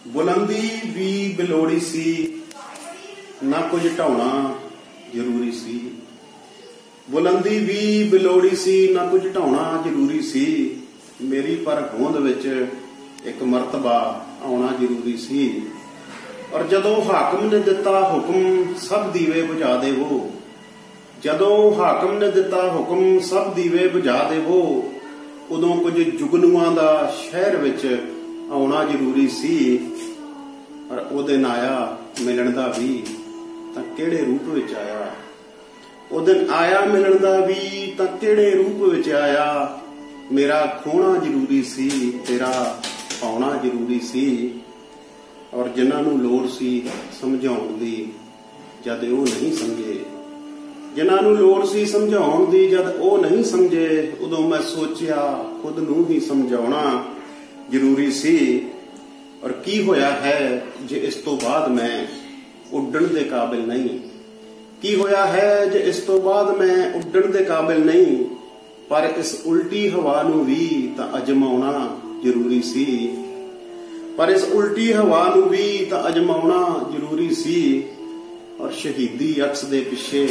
बुलंदी भी बिलोड़ी सी, ना कुछ ढाउणा जरूरी सी। बुलंदी भी बिलोड़ी सी, ना कुछ ढाउणा जरूरी सी। मेरी पर होंद विच एक मरतबा आउणा जरूरी सी। और जदों हाकम ने दिता हुक्म सब दीवे बुझा देवो, जदों हाकम ने दिता हुक्म सब दीवे बुझा देवो, उदों कुछ जुगनुआं दा शहर विच आउणा जरूरी सी। पर ओ दिन आया मिलन दा भी तां किहड़े रूप विच आया। ओ दिन आया मिलन दा भी तां किहड़े रूप विच आया। मेरा खोना जरूरी सी, तेरा पाउणा जरूरी सी। और जिन्हां नूं लोड़ सी समझाउण दी जद ओ नहीं समझे, जिन्हां नूं लोड़ सी समझाउण दी जद ओ नहीं समझे, उदों मैं सोचिया खुद नूं ही समझाउणा जरूरी सी। और की होया है जे इस तो बाद मैं उड्डण दे काबिल नहीं, की होया है जे इस तो बाद मैं उड्डण दे काबिल नहीं। पर इस उल्टी हवा नूं भी तां अजमाउणा जरूरी सी, पर इस उल्टी हवा नूं भी तां अजमाउणा जरूरी सी। और शहीदी अक्स दे पिछे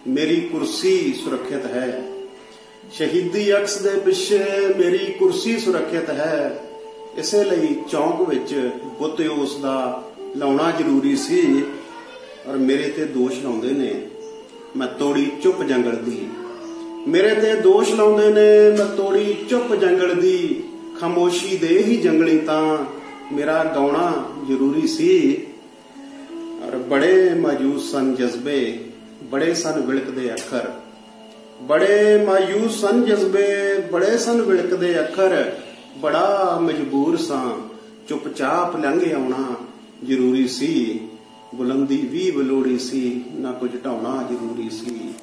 मेरी कुर्सी सुरक्षित है, शहीदी अक्स दे पिछे मेरी कुर्सी सुरक्षित है। इसे लई चौंक विच बुत उस दा लाउणा जरूरी सी। और मेरे ते दोष लाउंदे ने मैं तोड़ी चुप जंगल दी, मेरे ते दोष लाउंदे ने मैं तोड़ी चुप जंगल दी। खामोशी दे ही जंगली तां मेरा गाउणा जरूरी सी। और बड़े मायूस सन जज्बे, बड़े सन विलकदे अखर, बड़े मायूस सन जज्बे, बड़े सन विलकदे अखर। बड़ा मजबूर सां चुपचाप लंघ आउणा जरूरी सी। बुलंदी भी बिलोड़ी सी, ना कुछ ढाउणा जरूरी सी।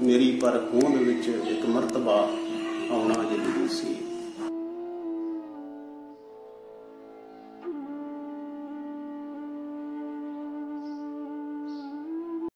मेरी पर होंद विच एक मरतबा आउणा जरूरी सी।